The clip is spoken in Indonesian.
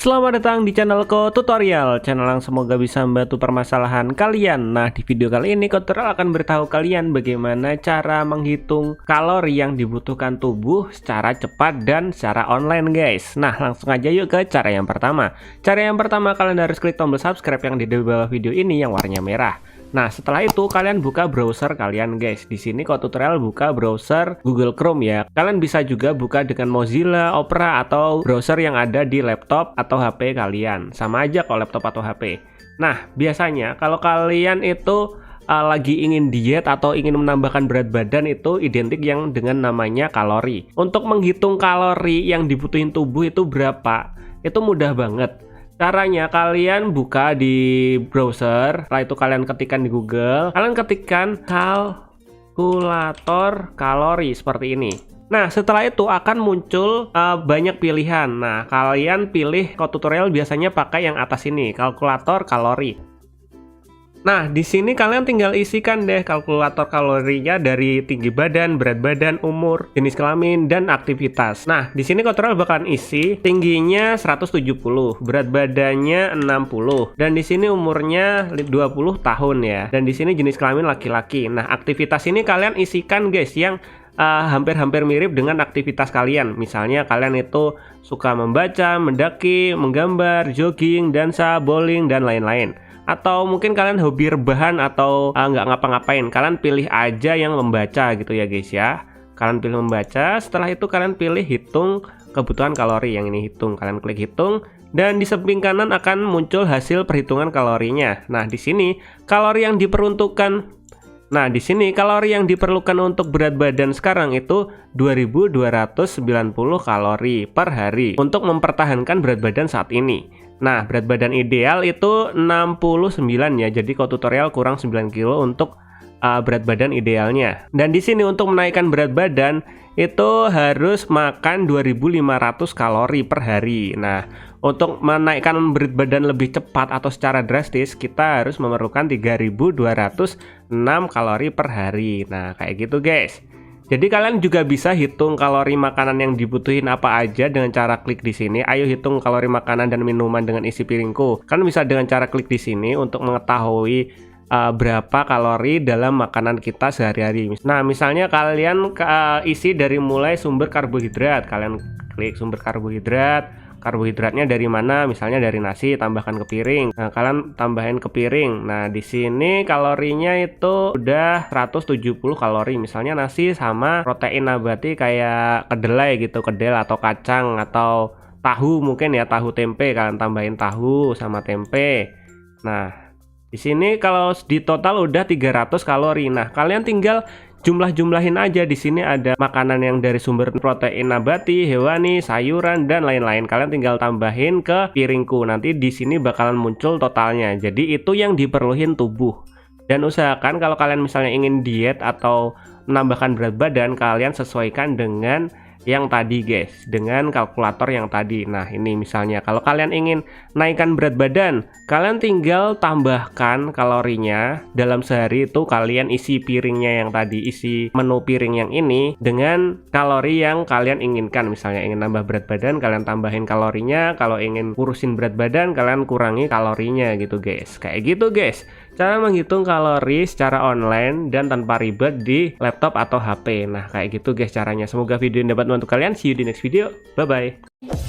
Selamat datang di channel Ko Tutorial, channel yang semoga bisa membantu permasalahan kalian. Nah, di video kali ini Ko Tutorial akan beritahu kalian bagaimana cara menghitung kalori yang dibutuhkan tubuh secara cepat dan secara online, guys. Nah, langsung aja yuk ke cara yang pertama. Cara yang pertama, kalian harus klik tombol subscribe yang di bawah video ini yang warnanya merah. Nah, setelah itu kalian buka browser kalian, guys. Di sini Ko Tutorial buka browser Google Chrome ya. Kalian bisa juga buka dengan Mozilla, Opera, atau browser yang ada di laptop atau HP kalian. Sama aja kalau laptop atau HP. Nah, biasanya kalau kalian itu lagi ingin diet atau ingin menambahkan berat badan, itu identik yang dengan namanya kalori. Untuk menghitung kalori yang dibutuhin tubuh itu berapa, itu mudah banget. Caranya kalian buka di browser, setelah itu kalian ketikkan di Google, kalian ketikkan kalkulator kalori seperti ini. Nah, setelah itu akan muncul banyak pilihan. Nah, kalian pilih Ko Tutorial biasanya pakai yang atas ini, kalkulator kalori. Nah, di sini kalian tinggal isikan deh kalkulator kalorinya dari tinggi badan, berat badan, umur, jenis kelamin, dan aktivitas. Nah, di sini Ko Tutorial bakalan isi tingginya 170, berat badannya 60, dan di sini umurnya 20 tahun ya. Dan di sini jenis kelamin laki-laki. Nah, aktivitas ini kalian isikan, guys, yang hampir-hampir mirip dengan aktivitas kalian. Misalnya kalian itu suka membaca, mendaki, menggambar, jogging, dansa, bowling, dan lain-lain. Atau mungkin kalian hobi rebahan atau nggak ngapa-ngapain, kalian pilih aja yang membaca gitu ya, guys ya. Kalian pilih membaca, setelah itu kalian pilih hitung kebutuhan kalori. Yang ini hitung, kalian klik hitung, dan di samping kanan akan muncul hasil perhitungan kalorinya. Nah, di sini kalori yang diperuntukkan. Nah, di sini kalori yang diperlukan untuk berat badan sekarang itu 2290 kalori per hari untuk mempertahankan berat badan saat ini. Nah, berat badan ideal itu 69 ya. Jadi Ko Tutorial kurang 9 kilo untuk berat badan idealnya. Dan di sini untuk menaikkan berat badan itu harus makan 2500 kalori per hari. Nah, untuk menaikkan berat badan lebih cepat atau secara drastis, kita harus memerlukan 3206 kalori per hari. Nah, kayak gitu, guys. Jadi kalian juga bisa hitung kalori makanan yang dibutuhin apa aja dengan cara klik di sini. Ayo hitung kalori makanan dan minuman dengan isi piringku. Kalian bisa dengan cara klik di sini untuk mengetahui berapa kalori dalam makanan kita sehari-hari. Nah, misalnya kalian isi dari mulai sumber karbohidrat. Kalian klik sumber karbohidrat. Karbohidratnya dari mana? Misalnya dari nasi, tambahkan ke piring. Nah, kalian tambahin ke piring. Nah, di sini kalorinya itu udah 170 kalori. Misalnya nasi sama protein nabati kayak kedelai gitu, kedel atau kacang atau tahu mungkin ya, tahu tempe. Kalian tambahin tahu sama tempe. Nah, di sini kalau di total udah 300 kalori. Nah, kalian tinggal jumlah-jumlahin aja. Di sini ada makanan yang dari sumber protein nabati, hewani, sayuran, dan lain-lain. Kalian tinggal tambahin ke piringku. Nanti di sini bakalan muncul totalnya. Jadi itu yang diperluin tubuh. Dan usahakan kalau kalian misalnya ingin diet atau menambahkan berat badan, kalian sesuaikan dengan yang tadi, guys, dengan kalkulator yang tadi. Nah, ini misalnya kalau kalian ingin naikkan berat badan, kalian tinggal tambahkan kalorinya dalam sehari. Itu kalian isi piringnya yang tadi, isi menu piring yang ini dengan kalori yang kalian inginkan. Misalnya ingin nambah berat badan, kalian tambahin kalorinya. Kalau ingin kurusin berat badan, kalian kurangi kalorinya gitu, guys. Kayak gitu, guys, cara menghitung kalori secara online dan tanpa ribet di laptop atau HP. Nah, kayak gitu, guys, caranya. Semoga video ini dapat membantu kalian. See you di next video. Bye-bye.